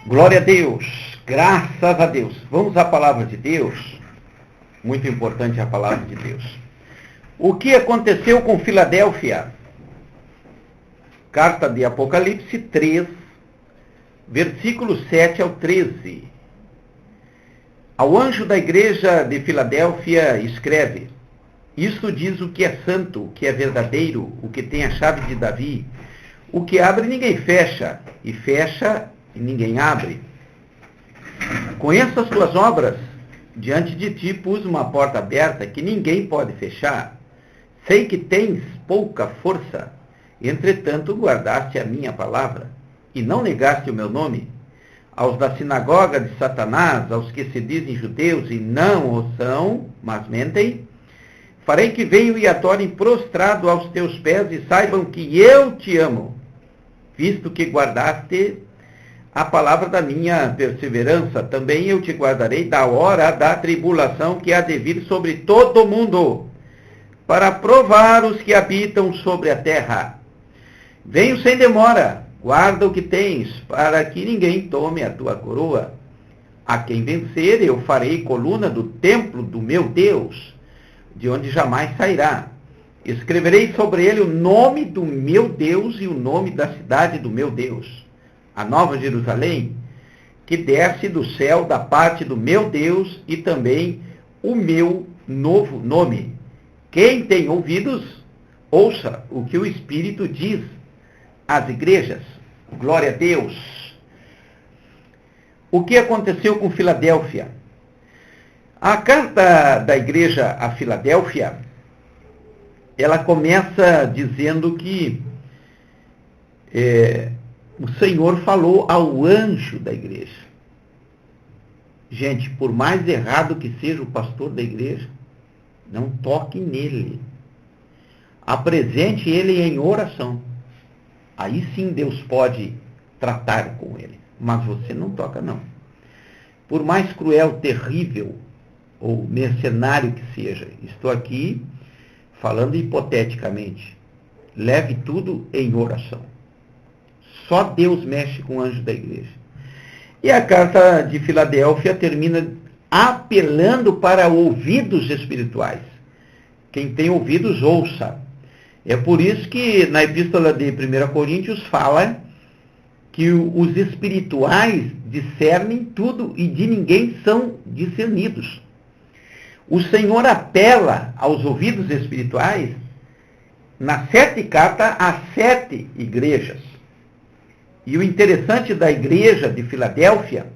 Glória a Deus, graças a Deus. Vamos à palavra de Deus. Muito importante a palavra de Deus. O que aconteceu com Filadélfia? Carta de Apocalipse 3, versículos 7 ao 13. Ao anjo da igreja de Filadélfia escreve: Isto diz o que é santo, o que é verdadeiro, o que tem a chave de Davi. O que abre ninguém fecha, e fecha e ninguém abre. Conheço as tuas obras. Diante de ti pus uma porta aberta que ninguém pode fechar. Sei que tens pouca força. Entretanto, guardaste a minha palavra e não negaste o meu nome. Aos da sinagoga de Satanás, aos que se dizem judeus e não o são, mas mentem, farei que venham e adorem prostrado aos teus pés e saibam que eu te amo, visto que guardaste a palavra da minha perseverança. Também eu te guardarei da hora da tribulação que há de vir sobre todo o mundo, para provar os que habitam sobre a terra. Venho sem demora, guarda o que tens, para que ninguém tome a tua coroa. A quem vencer, eu farei coluna do templo do meu Deus, de onde jamais sairá. Escreverei sobre ele o nome do meu Deus e o nome da cidade do meu Deus, a Nova Jerusalém, que desce do céu da parte do meu Deus, e também o meu novo nome. Quem tem ouvidos, ouça o que o Espírito diz às igrejas. Glória a Deus. O que aconteceu com Filadélfia? A carta da igreja a Filadélfia, ela começa dizendo que o Senhor falou ao anjo da igreja. Gente, por mais errado que seja o pastor da igreja, não toque nele. Apresente ele em oração. Aí sim Deus pode tratar com ele. Mas você não toca, não. Por mais cruel, terrível ou mercenário que seja, estou aqui falando hipoteticamente. Leve tudo em oração. Só Deus mexe com o anjo da igreja. E a carta de Filadélfia termina apelando para ouvidos espirituais. Quem tem ouvidos, ouça. É por isso que na epístola de 1 Coríntios fala que os espirituais discernem tudo e de ninguém são discernidos. O Senhor apela aos ouvidos espirituais nas 7 cartas às 7 igrejas. E o interessante da igreja de Filadélfia,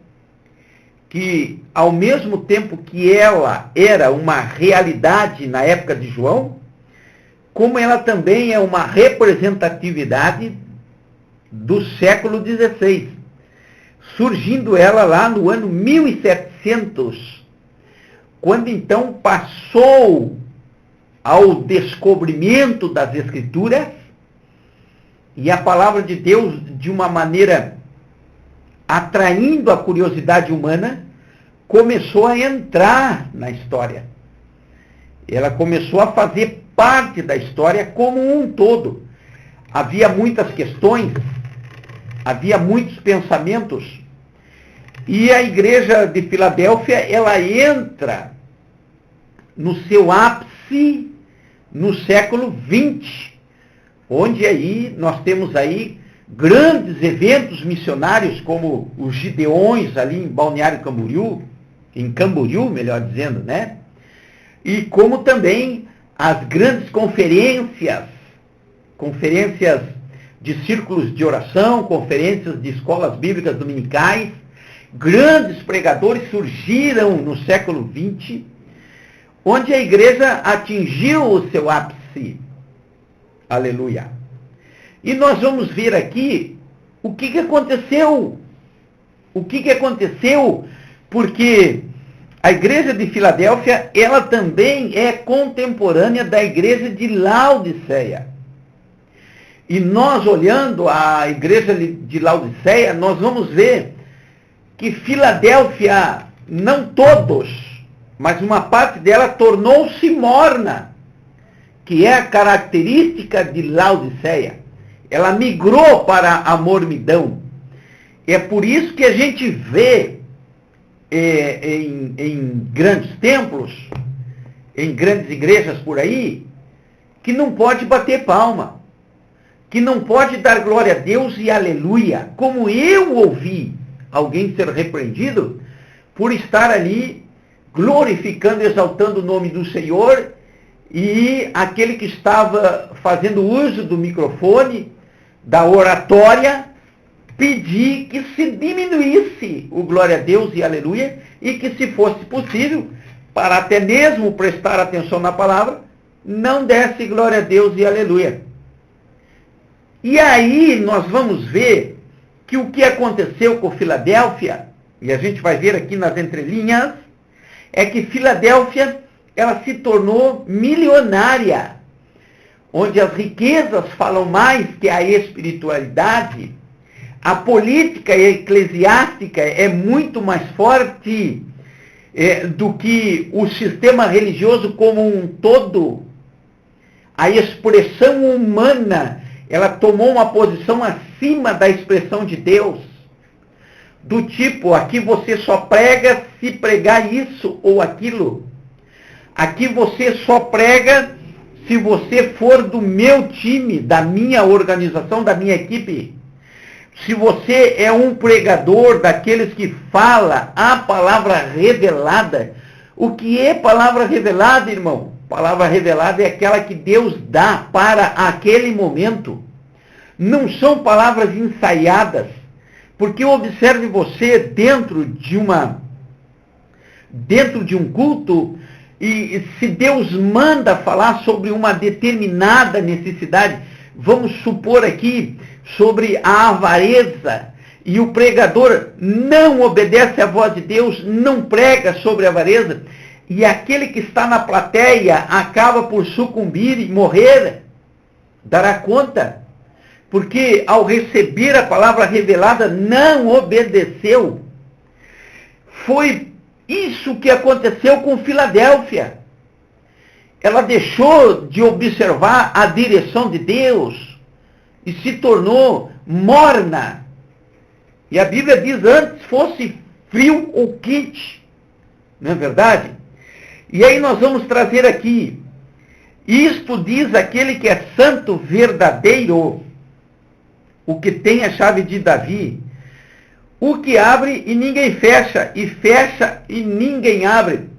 que ao mesmo tempo que ela era uma realidade na época de João, como ela também é uma representatividade do século XVI, surgindo ela lá no ano 1700, quando então passou ao descobrimento das Escrituras, e a palavra de Deus, de uma maneira atraindo a curiosidade humana, começou a entrar na história. Ela começou a fazer parte da história como um todo. Havia muitas questões, havia muitos pensamentos, e a igreja de Filadélfia, ela entra no seu ápice no século XX, onde aí nós temos aí grandes eventos missionários, como os Gideões ali em Balneário Camboriú, em Camboriú, melhor dizendo, né? E como também as grandes conferências de círculos de oração, conferências de escolas bíblicas dominicais, grandes pregadores surgiram no século XX, onde a igreja atingiu o seu ápice. Aleluia. E nós vamos ver aqui o que aconteceu. O que aconteceu, porque a igreja de Filadélfia, ela também é contemporânea da igreja de Laodiceia. E nós, olhando a igreja de Laodiceia, nós vamos ver que Filadélfia, não todos, mas uma parte dela tornou-se morna, que é a característica de Laodiceia. Ela migrou para a mornidão. É por isso que a gente vê em grandes templos, em grandes igrejas por aí, que não pode bater palma, que não pode dar glória a Deus e aleluia, como eu ouvi alguém ser repreendido por estar ali glorificando, exaltando o nome do Senhor, e aquele que estava fazendo uso do microfone, da oratória, pedir que se diminuísse o glória a Deus e aleluia, e que, se fosse possível, para até mesmo prestar atenção na palavra, não desse glória a Deus e aleluia. E aí nós vamos ver que o que aconteceu com Filadélfia, e a gente vai ver aqui nas entrelinhas, é que Filadélfia, ela se tornou milionária, onde as riquezas falam mais que a espiritualidade, a política eclesiástica é muito mais forte do que o sistema religioso como um todo. A expressão humana, ela tomou uma posição acima da expressão de Deus. Do tipo, aqui você só prega se pregar isso ou aquilo. Aqui você só prega se você for do meu time, da minha organização, da minha equipe. Se você é um pregador daqueles que fala a palavra revelada. O que é palavra revelada, irmão? Palavra revelada é aquela que Deus dá para aquele momento. Não são palavras ensaiadas. Porque observe você dentro de um culto, e se Deus manda falar sobre uma determinada necessidade, vamos supor aqui sobre a avareza, e o pregador não obedece à voz de Deus, não prega sobre a avareza, e aquele que está na plateia acaba por sucumbir e morrer, dará conta? Porque ao receber a palavra revelada, não obedeceu. Foi isso que aconteceu com Filadélfia. Ela deixou de observar a direção de Deus e se tornou morna. E a Bíblia diz, antes fosse frio ou quente. Não é verdade? E aí nós vamos trazer aqui, isto diz aquele que é santo verdadeiro, o que tem a chave de Davi, o que abre e ninguém fecha, e fecha e ninguém abre.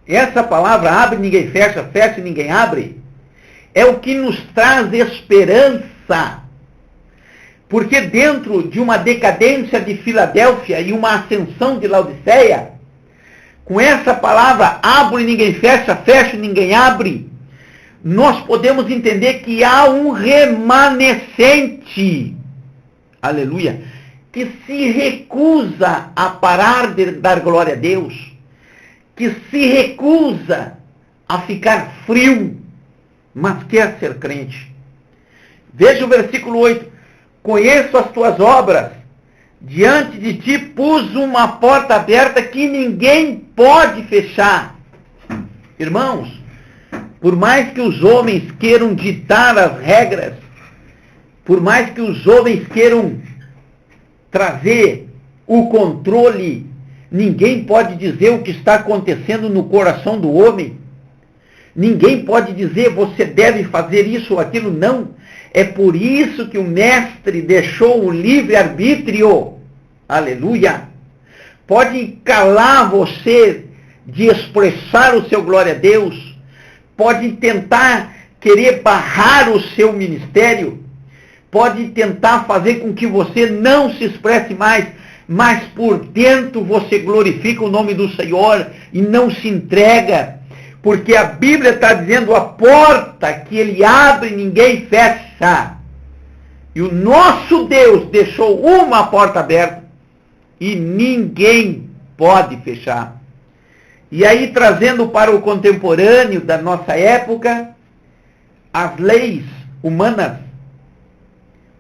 Essa palavra, abre e ninguém fecha, fecha e ninguém abre, é o que nos traz esperança. Porque dentro de uma decadência de Filadélfia e uma ascensão de Laodiceia, com essa palavra, abre e ninguém fecha, fecha e ninguém abre, nós podemos entender que há um remanescente, aleluia, que se recusa a parar de dar glória a Deus, que se recusa a ficar frio, mas quer ser crente. Veja o versículo 8. Conheço as tuas obras, diante de ti pus uma porta aberta que ninguém pode fechar. Irmãos, por mais que os homens queiram ditar as regras, por mais que os homens queiram trazer o controle, ninguém pode dizer o que está acontecendo no coração do homem. Ninguém pode dizer, você deve fazer isso ou aquilo, não. É por isso que o mestre deixou o livre-arbítrio. Aleluia. Pode calar você de expressar o seu glória a Deus. Pode tentar querer barrar o seu ministério. Pode tentar fazer com que você não se expresse mais, mas por dentro você glorifica o nome do Senhor e não se entrega, porque a Bíblia está dizendo a porta que Ele abre e ninguém fecha. E o nosso Deus deixou uma porta aberta e ninguém pode fechar. E aí, trazendo para o contemporâneo da nossa época, as leis humanas,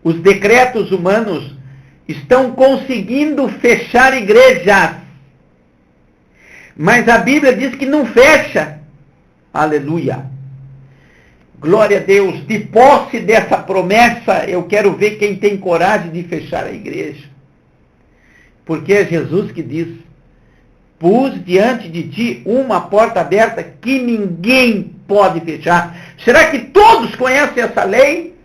os decretos humanos estão conseguindo fechar igrejas. Mas a Bíblia diz que não fecha. Aleluia. Glória a Deus, de posse dessa promessa, eu quero ver quem tem coragem de fechar a igreja. Porque é Jesus que diz: pus diante de ti uma porta aberta que ninguém pode fechar. Será que todos conhecem essa lei?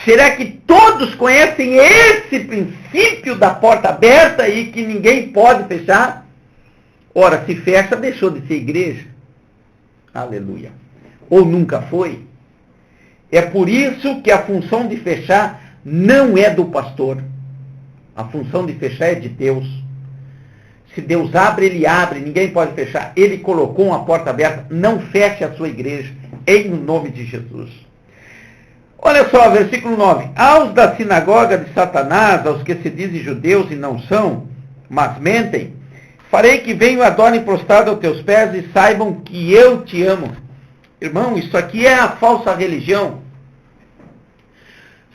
Será que todos conhecem esse princípio da porta aberta e que ninguém pode fechar? Ora, se fecha, deixou de ser igreja. Aleluia. Ou nunca foi. É por isso que a função de fechar não é do pastor. A função de fechar é de Deus. Se Deus abre, Ele abre, ninguém pode fechar. Ele colocou uma porta aberta, não feche a sua igreja, em nome de Jesus. Olha só, versículo 9. Aos da sinagoga de Satanás, aos que se dizem judeus e não são, mas mentem, farei que venham e adorem prostrado aos teus pés e saibam que eu te amo. Irmão, isso aqui é a falsa religião.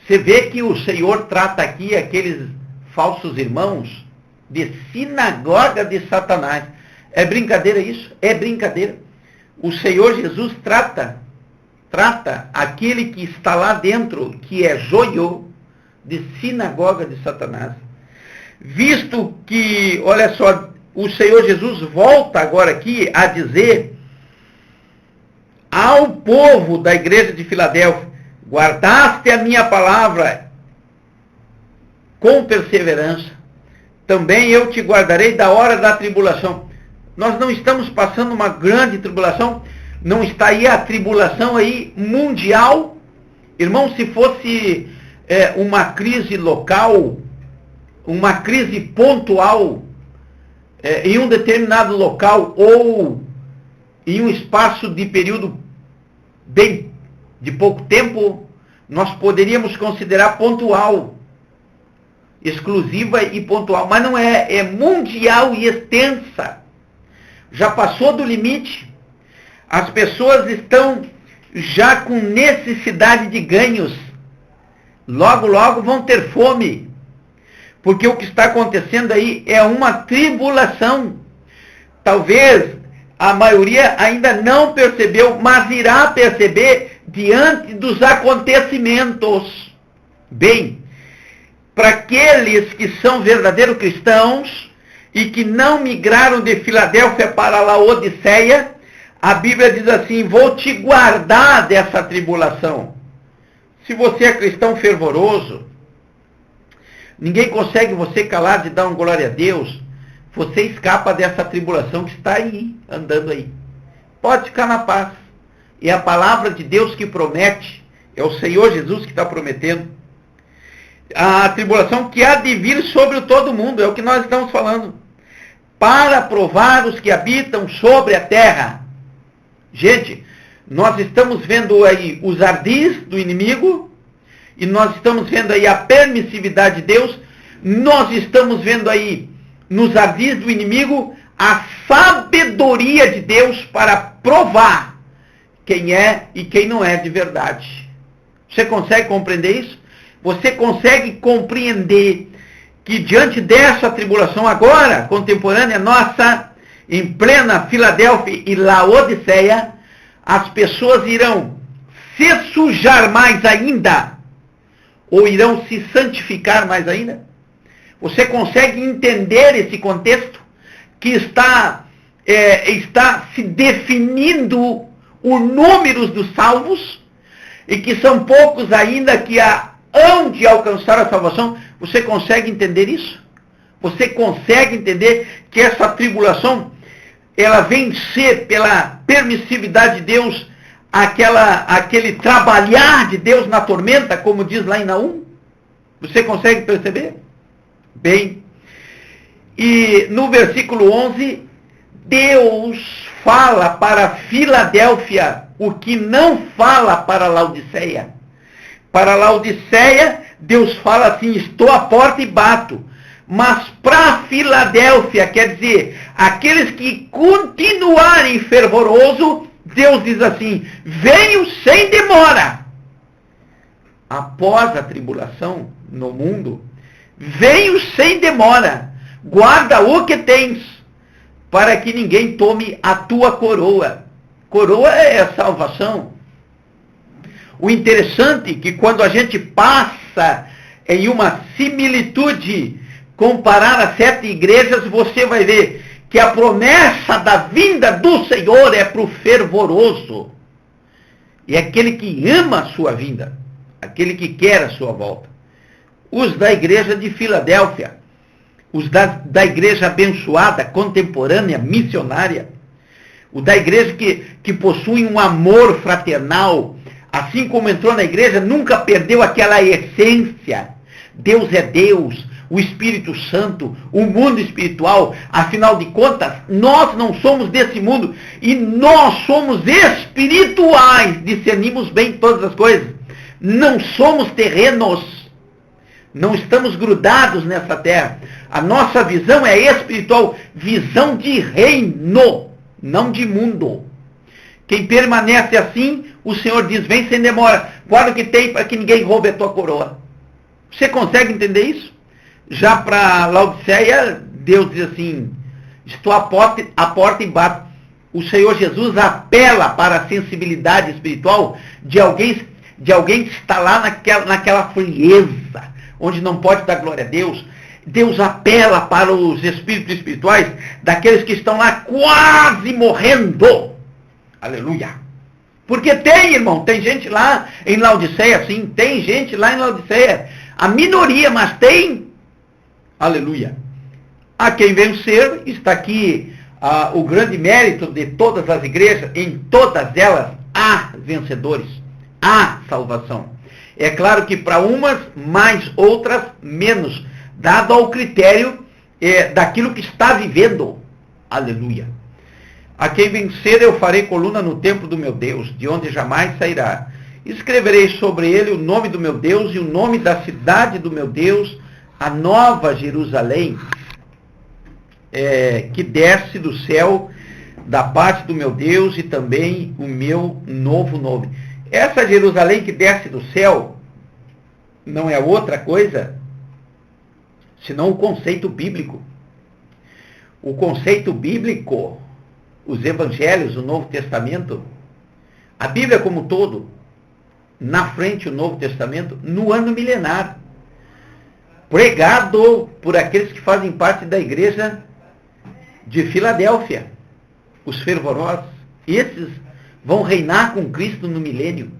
Você vê que o Senhor trata aqui aqueles falsos irmãos de sinagoga de Satanás. É brincadeira isso? É brincadeira. O Senhor Jesus trata aquele que está lá dentro, que é joio, de sinagoga de Satanás. Visto que, olha só, o Senhor Jesus volta agora aqui a dizer ao povo da igreja de Filadélfia: guardaste a minha palavra com perseverança, também eu te guardarei da hora da tribulação. Nós não estamos passando uma grande tribulação, não está aí a tribulação aí mundial. Irmão, se fosse uma crise local, uma crise pontual, em um determinado local ou em um espaço de período bem de pouco tempo, nós poderíamos considerar pontual, exclusiva e pontual, mas não é, é mundial e extensa. Já passou do limite. As pessoas estão já com necessidade de ganhos. Logo, logo vão ter fome. Porque o que está acontecendo aí é uma tribulação. Talvez a maioria ainda não percebeu, mas irá perceber diante dos acontecimentos. Bem, para aqueles que são verdadeiros cristãos e que não migraram de Filadélfia para Laodiceia, a Bíblia diz assim: vou te guardar dessa tribulação. Se você é cristão fervoroso, ninguém consegue você calar de dar um glória a Deus, você escapa dessa tribulação que está aí, andando aí. Pode ficar na paz. É a palavra de Deus que promete, é o Senhor Jesus que está prometendo. A tribulação que há de vir sobre todo mundo, é o que nós estamos falando, para provar os que habitam sobre a terra. Gente, nós estamos vendo aí os ardis do inimigo, e nós estamos vendo aí a permissividade de Deus, nós estamos vendo aí nos ardis do inimigo a sabedoria de Deus para provar quem é e quem não é de verdade. Você consegue compreender isso? Você consegue compreender que diante dessa tribulação agora, contemporânea nossa, em plena Filadélfia e Laodiceia, as pessoas irão se sujar mais ainda, ou irão se santificar mais ainda? Você consegue entender esse contexto que está se definindo os números dos salvos, e que são poucos ainda que hão de alcançar a salvação? Você consegue entender isso? Você consegue entender que essa tribulação, ela vem ser, pela permissividade de Deus, aquele trabalhar de Deus na tormenta, como diz lá em Naum? Você consegue perceber? Bem, e no versículo 11, Deus fala para Filadélfia o que não fala para Laodiceia. Para Laodiceia, Deus fala assim: estou à porta e bato. Mas para Filadélfia, quer dizer, aqueles que continuarem fervoroso, Deus diz assim: venho sem demora. Após a tribulação no mundo, venho sem demora, guarda o que tens, para que ninguém tome a tua coroa. Coroa é a salvação. O interessante é que quando a gente passa em uma similitude, comparar as 7 igrejas, você vai ver que a promessa da vinda do Senhor é para o fervoroso. E é aquele que ama a sua vinda, aquele que quer a sua volta. Os da igreja de Filadélfia, os da igreja abençoada, contemporânea, missionária, o da igreja que possui um amor fraternal, assim como entrou na igreja, nunca perdeu aquela essência. Deus é Deus, o Espírito Santo, o mundo espiritual. Afinal de contas, nós não somos desse mundo e nós somos espirituais, discernimos bem todas as coisas. Não somos terrenos, não estamos grudados nessa terra. A nossa visão é espiritual, visão de reino, não de mundo. Quem permanece assim, o Senhor diz, vem sem demora, guarda o que tem para que ninguém roube a tua coroa. Você consegue entender isso? Já para Laodiceia, Deus diz assim, estou à porta e bato. O Senhor Jesus apela para a sensibilidade espiritual de alguém que está lá naquela frieza, onde não pode dar glória a Deus. Deus apela para os espíritos espirituais daqueles que estão lá quase morrendo. Aleluia. Porque tem, irmão, tem gente lá em Laodiceia, sim, tem gente lá em Laodiceia. A minoria, mas tem. Aleluia. A quem vencer, está aqui o grande mérito de todas as igrejas, em todas elas há vencedores, há salvação. É claro que para umas mais, outras menos, dado ao critério daquilo que está vivendo. Aleluia. A quem vencer eu farei coluna no templo do meu Deus, de onde jamais sairá. Escreverei sobre ele o nome do meu Deus e o nome da cidade do meu Deus, a nova Jerusalém, que desce do céu da parte do meu Deus, e também o meu novo nome. Essa Jerusalém que desce do céu não é outra coisa senão o conceito bíblico. O conceito bíblico, os evangelhos, o Novo Testamento, a Bíblia como um todo, na frente o Novo Testamento, no ano milenar, pregado por aqueles que fazem parte da igreja de Filadélfia, os fervorosos. Esses vão reinar com Cristo no milênio,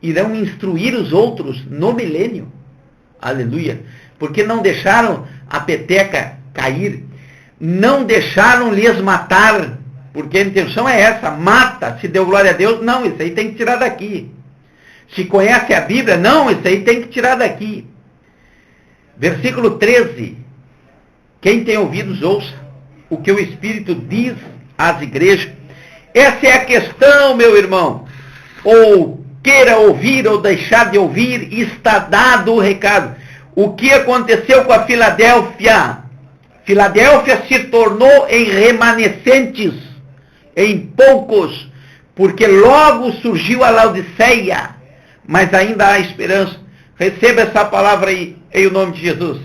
irão instruir os outros no milênio. Aleluia. Porque não deixaram a peteca cair, não deixaram lhes matar, porque a intenção é essa, mata, se deu glória a Deus, não, isso aí tem que tirar daqui. Se conhece a Bíblia, não, isso aí tem que tirar daqui. Versículo 13, quem tem ouvidos ouça o que o Espírito diz às igrejas. Essa é a questão, meu irmão. Ou queira ouvir ou deixar de ouvir, está dado o recado. O que aconteceu com a Filadélfia? Filadélfia se tornou em remanescentes, em poucos, porque logo surgiu a Laodiceia, mas ainda há esperança. Receba essa palavra aí, em nome de Jesus.